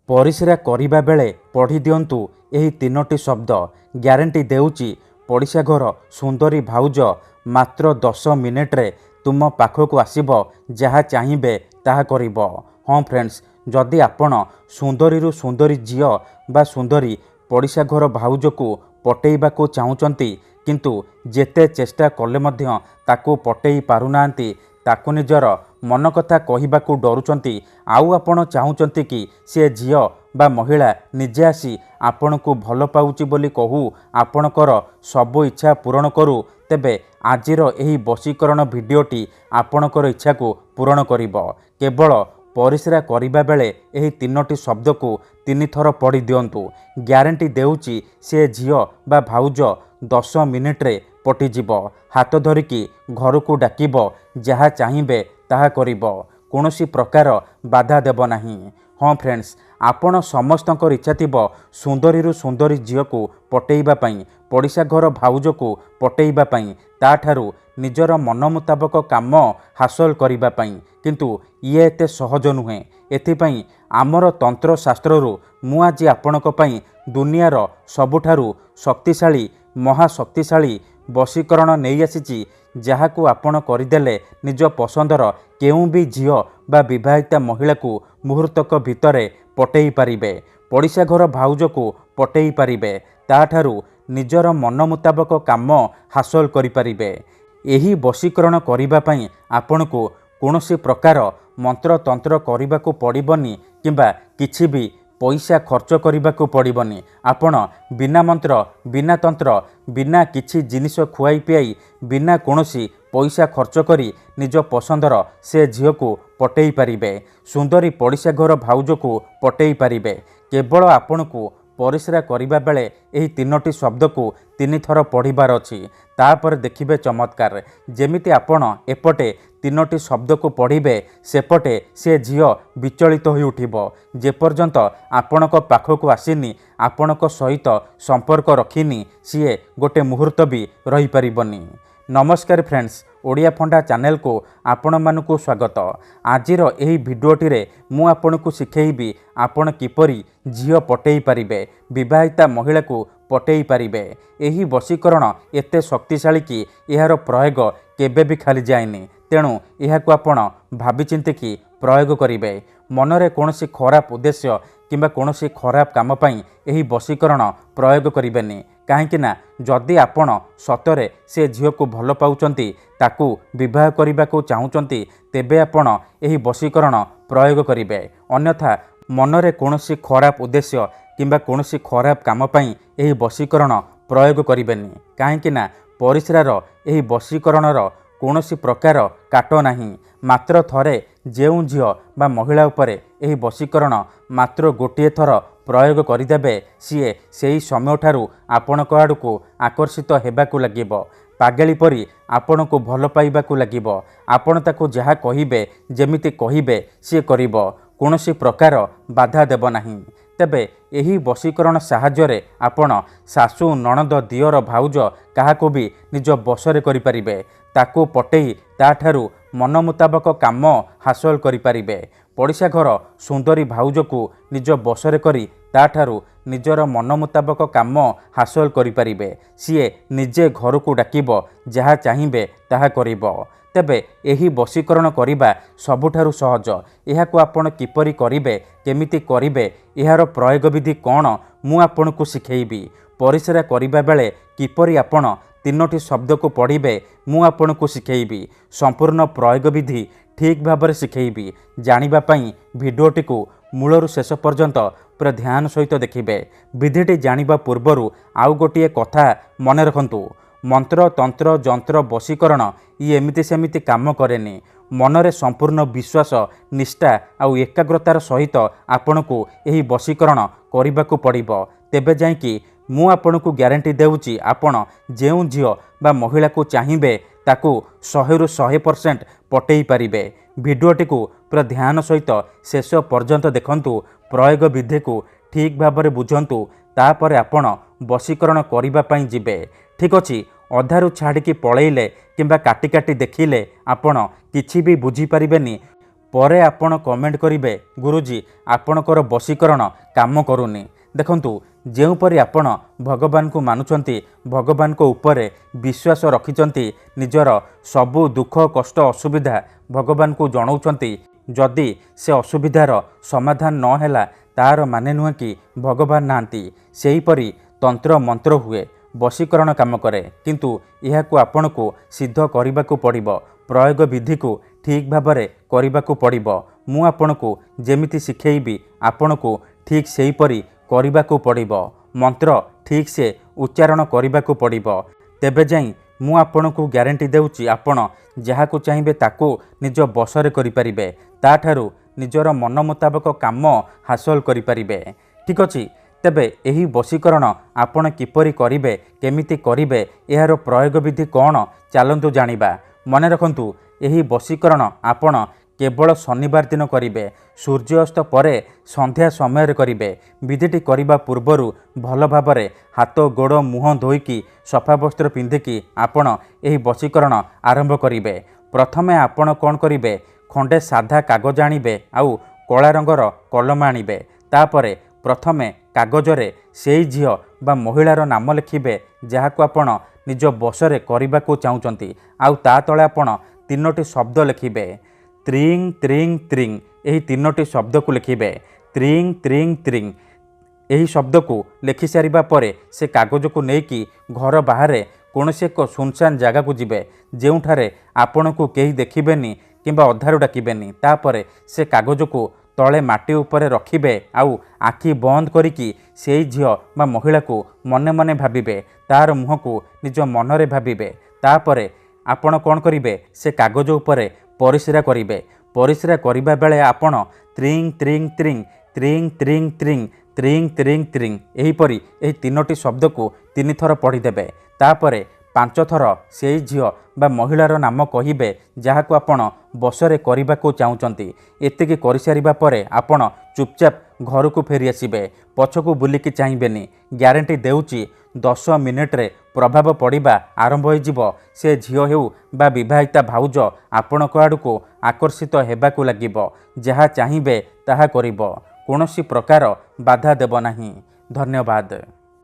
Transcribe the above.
परिस्रा करिबा बेले पढ़ी दियंतु एही तीनोटी शब्द। ग्यारंटी देउची पड़िशा घर सुंदरी भाउज मात्र 10 मिनिट्रे तुम पाखकु आसिब, जहा चाहिबे ताहा करिब। हाँ फ्रेंड्स, जदि आपण सुंदरी सुंदरी झियो बा सुंदरी पड़िशा घर भाउज को पटेइबाकू चाहुचंती, किंतु जेते चेष्टा कले मध्य ताकू पटेई पारुनांती, ताकू निजर मन कथा कहिबाकू डरुचंती, आउ आपण चाहुचंती कि से झियो बा महिला निजे आसी आपणकू भल पाउची बोली कहू, आपणकर सबु इच्छा पूरण करू, तेबे आजिर एही वशीकरण भिडियोटी आपणकर इच्छा को पूरण करिब। केवल परिस्रा करिबा बेले एही तीनोटी शब्द को 3 थर पढ़ी दियंतु। ग्यारंटी देउची से झियो बा भाउज 10 मिनिट्रे पटिजिब। हाथ धरिकी घर को डाकिब, जहा चाहिबे ताहा करिब, कोनोसी प्रकार बाधा देब नाही। हाँ फ्रेंड्स, आपण समस्तंकर इच्छा थिब सुंदरी सुंदरी झियो को पटेइबा पई, पड़िशा घर भाउज को पटेइबा पई, ताठारू निजर मन मुताबक काम हासिल करिबा पई, किंतु ये एते सहज नुहे। एथिपई आमर तंत्र शास्त्ररू मु आज आपणक पई दुनियार सबुठारू शक्तिशाली महाशक्तिशाली वशीकरण नहीं आसीची, जहाकू आपण करदेले निज पसंदर केउ भी झियो बा विवाहिता महिला को मुहूर्तक भितरे पटेई पारिबे, पड़िशा घर भाउज को पटेई पारिबे, ताठारू निजर मन मुताबक काम हासिल करिपारिबे। एही वशीकरण करिबा पई आपणकू कोनोसी प्रकार मंत्र तंत्र करिबाकू पड़िबनी, किंबा किछि भी पैसा खर्च करिबाकू पड़िबनी। आपण बिना मंत्र बिना तंत्र बिना किछि जिनिस खुआई पियाई बिना कोनोसी पैसा खर्च करी निज पसंदर से झियो को पटेई पारिबे, सुंदरी पड़िशा घर भाउज को पटेई पारिबे। केवल आपणकू परिस्रा करिबा बेले एही तीनोटी शब्द को 3 थर पढ़िबार अछि, तापर देखिबे चमत्कार। जेमिति आपण एपटे तीनोटी शब्द को पढ़िबे, सेपटे से झियो विचलित होई उठिबो। जेपर्यंत आपणक पाखकू आसीनी, आपणक सहित संपर्क रखिनी, सीए गोटे मुहूर्त भी रही परिबनी। नमस्कार फ्रेंड्स, ओडिया फंडा चैनल को आपण मानकू स्वागत। आजिर एही भिडियोटी रे मु आपनकू शिखेइबी आपण किपरि झियो पटेई पारिबे, विवाहिता महिला को पटेई पारिबे। एही वशीकरण एते शक्तिशाली कि एहार प्रयोग केबे भी खाली जाएनी, तेणु एहाकू आपण भाबी चिंती कि प्रयोग करिबे। मनरे कोनोसी खराब उद्देश्य किंबा कोनोसी खराब काम पई एही वशीकरण प्रयोग करिबेनी, काहेकि ना जदि आपण सतरे से झियो को भल पाउचंती, ताकू विवाह करिबाकू चाहुचंती, तेबे आपण एही वशीकरण प्रयोग करिबे। अन्यथा मनरे कोनोसी खराब उद्देश्य किंबा कोनोसी खराब काम पई एही वशीकरण प्रयोग करिबेनी, काहेकि ना परिस्रार एही वशीकरणर कोनोसी प्रकार काट नाही। मात्र थरे जेउ झियो बा महिला उपरे एही वशीकरण मात्र गोटिए थर प्रयोग करिदेबे, सीए सेही समय ठारू आपणक आड़कू आकर्षित हेबाकू लागिब, पागेली परी आपणकू भल पाइबाकू लागिब। आपण ताकू जहा कहिबे जेमिति कहिबे सी करिब, कोनोसी प्रकार बाधा देब नाही। तेबे एही वशीकरण साहाय्य आपण सासू नणद दियर भाउज काहाकू भी निज बसरे करिपारिबे, ताकू पटेई ताठारू मन मुताबक काम हासिल करिपारिबे। पड़िशा घर सुंदरी भाउज को निज बसरे करी ताठारू निजर मन मुताबक काम हासिल करिपारिबे। सीए निजे घर को डाकिब, जहा चाहिबे ताहा करिब। तेबे एही वशीकरण करिबा सबुठारू सहज। एहाकू आपण किपरि करिबे, केमिति करिबे, एहार प्रयोग विधि कोन मु आपणकू शिखेइबी। परिस्रा करिबा बेले किपरि आपण तीनोटी शब्द को पढ़िबे मु आपणकू शिखेइबी। संपूर्ण प्रयोग विधि ठीक भाबरे शिखेइबी। जानिबा पई भिडियोटी को मूलरू शेष पर्यंत पूरा ध्यान सहित देखिबे। विधिटी जानिबा पूर्वरु आउ गोटिए कथा मने रखंतु, मंत्र तंत्र जंत्र वशीकरण ये एमिति सेमिति काम करेनी। मनरे संपूर्ण विश्वास निष्ठा आउ एकाग्रतार सहित आपणकू एही वशीकरण करिबाकू पड़िबो, तेबे जाईकी मु आपणकू ग्यारंटी देउची आपण जेउ झियो बा महिला को चाहिबे ताकू 100 रु 100% पटेई पारिबे। भिडियोटी को पूरा ध्यान सहित शेष पर्यंत देखंतु, प्रयोग विधि को ठीक भाबरे बुझंतु, तापर आपण वशीकरण करिबा पई जिबे। ठीक अछि, अधारू छाड़िकी पळेइले किंबा काटी काटी देखिले आपण किछि भी बुझी पारिबेनी। ପରେ ଆପଣ କମେଣ୍ଟ କରିବେ ଗୁରୁजी ଆପଣଙ୍କର ବଶୀକରଣ କାମ କରୁନି। ଦେଖନ୍ତୁ, ଯେଉଁପରି ଆପଣ ଭଗବାନଙ୍କୁ ମାନୁଛନ୍ତି, ଭଗବାନଙ୍କ ଉପରେ ବିଶ୍ୱାସ ରଖିଛନ୍ତି, ନିଜର ସବୁ ଦୁଃଖ କଷ୍ଟ ଅସୁବିଧା ଭଗବାନଙ୍କୁ ଜଣାଉଛନ୍ତି, ଯଦି ସେ ଅସୁବିଧାର ସମାଧାନ ନ ହେଲା ତାର ମାନେ ନୁହେଁ କି ଭଗବାନ ନାହାନ୍ତି। ସେହିପରି ତନ୍ତ୍ର ମନ୍ତ୍ର ହୁଏ, ବଶୀକରଣ କାମ କରେ, କିନ୍ତୁ ଏହାକୁ ଆପଣଙ୍କୁ ସିଦ୍ଧ କରିବାକୁ ପଡ଼ିବ। ପ୍ରୟୋଗ ବିଧିକୁ ଠିକ୍ ଭାବରେ କରିବାକୁ ପଡ଼ିବ। ମୁଁ ଆପଣଙ୍କୁ ଯେମିତି ଶିଖେଇବି ଆପଣଙ୍କୁ ଠିକ୍ ସେହିପରି କରିବାକୁ ପଡ଼ିବ। ମନ୍ତ୍ର ଠିକ୍ ସେ ଉଚ୍ଚାରଣ କରିବାକୁ ପଡ଼ିବ। ତେବେ ଯାଇ ମୁଁ ଆପଣଙ୍କୁ ଗ୍ୟାରେଣ୍ଟି ଦେଉଛି ଆପଣ ଯାହାକୁ ଚାହିଁବେ ତାକୁ ନିଜ ବଶରେ କରିପାରିବେ। ତାଠାରୁ ନିଜର ମନ ମୁତାବକ କାମ ହାସଲ କରିପାରିବେ। ଠିକ୍ ଅଛି। ତେବେ ଏହି ବଶୀକରଣ ଆପଣ କିପରି କରିବେ, କେମିତି କରିବେ, ଏହାର ପ୍ରୟୋଗ ବିଧି କ'ଣ, ଚାଲନ୍ତୁ ଜାଣିବା। ମନେ ରଖନ୍ତୁ, ଏହି ବଶୀକରଣ ଆପଣ କେବଳ ଶନିବାର ଦିନ କରିବେ। ସୂର୍ଯ୍ୟାସ୍ତ ପରେ ସନ୍ଧ୍ୟା ସମୟରେ କରିବେ। ବିଧିଟି କରିବା ପୂର୍ବରୁ ଭଲ ଭାବରେ ହାତ ଗୋଡ଼ ମୁହଁ ଧୋଇକି ସଫା ବସ୍ତ୍ର ପିନ୍ଧିକି ଆପଣ ଏହି ବଶୀକରଣ ଆରମ୍ଭ କରିବେ। ପ୍ରଥମେ ଆପଣ କ'ଣ କରିବେ, ଖଣ୍ଡେ ସାଧା କାଗଜ ଆଣିବେ ଆଉ କଳା ରଙ୍ଗର କଲମ ଆଣିବେ। ତାପରେ ପ୍ରଥମେ କାଗଜରେ ସେଇ ଝିଅ ବା ମହିଳାର ନାମ ଲେଖିବେ ଯାହାକୁ ଆପଣ ନିଜ ବଶରେ କରିବାକୁ ଚାହୁଁଛନ୍ତି। ଆଉ ତା ତଳେ ଆପଣ 3ଟି ଶବ୍ଦ ଲେଖିବେ, ତ୍ରିଂ ତ୍ରିଂ ତ୍ରିଂ। ଏହି 3ଟି ଶବ୍ଦକୁ ଲେଖିବେ, ତ୍ରିଂ ତ୍ରିଂ ତ୍ରିଂ। ଏହି ଶବ୍ଦକୁ ଲେଖିସାରିବା ପରେ ସେ କାଗଜକୁ ନେଇକି ଘର ବାହାରେ କୌଣସି ଏକ ସୁନସାନ ଜାଗାକୁ ଯିବେ, ଯେଉଁଠାରେ ଆପଣଙ୍କୁ କେହି ଦେଖିବେନି କିମ୍ବା ଅଧାରୁ ଡାକିବେନି। ତାପରେ ସେ କାଗଜକୁ ତଳେ ମାଟି ଉପରେ ରଖିବେ ଆଉ ଆଖି ବନ୍ଦ କରିକି ସେଇ ଝିଅ ବା ମହିଳାକୁ ମନେ ମନେ ଭାବିବେ, ତାର ମୁହଁକୁ ନିଜ ମନରେ ଭାବିବେ। ତାପରେ ଆପଣ କ'ଣ କରିବେ, ସେ କାଗଜ ଉପରେ ପରିସ୍ରା କରିବେ। ପରିସ୍ରା କରିବା ବେଳେ ଆପଣ ତ୍ରିଂ ତ୍ରିଂ ତ୍ରିଂ, ତ୍ରିଂ ତ୍ରିଂ ତ୍ରିଂ, ତ୍ରିଂ ତ୍ରିଂ ତ୍ରିଂ ଏହିପରି ଏହି 3ଟି ଶବ୍ଦକୁ 3 ଥର ପଢ଼ିଦେବେ। ତାପରେ 5 ଥର ସେଇ ଝିଅ ବା ମହିଳାର ନାମ କହିବେ ଯାହାକୁ ଆପଣ ବଶରେ କରିବାକୁ ଚାହୁଁଛନ୍ତି। ଏତିକି କରିସାରିବା ପରେ ଆପଣ ଚୁପଚାପ ଘରକୁ ଫେରି ଆସିବେ। ପଛକୁ ବୁଲିକି ଚାହିଁବେନି। ଗ୍ୟାରେଣ୍ଟି ଦେଉଛି 10 ମିନିଟରେ ପ୍ରଭାବ ପଡ଼ିବା ଆରମ୍ଭ ହୋଇଯିବ। ସେ ଝିଅ ହେଉ ବା ବିବାହିତା ଭାଉଜ ଆପଣଙ୍କ ଆଡ଼କୁ ଆକର୍ଷିତ ହେବାକୁ ଲାଗିବ। ଯାହା ଚାହିଁବେ ତାହା କରିବ। କୌଣସି ପ୍ରକାର ବାଧା ଦେବ ନାହିଁ। ଧନ୍ୟବାଦ।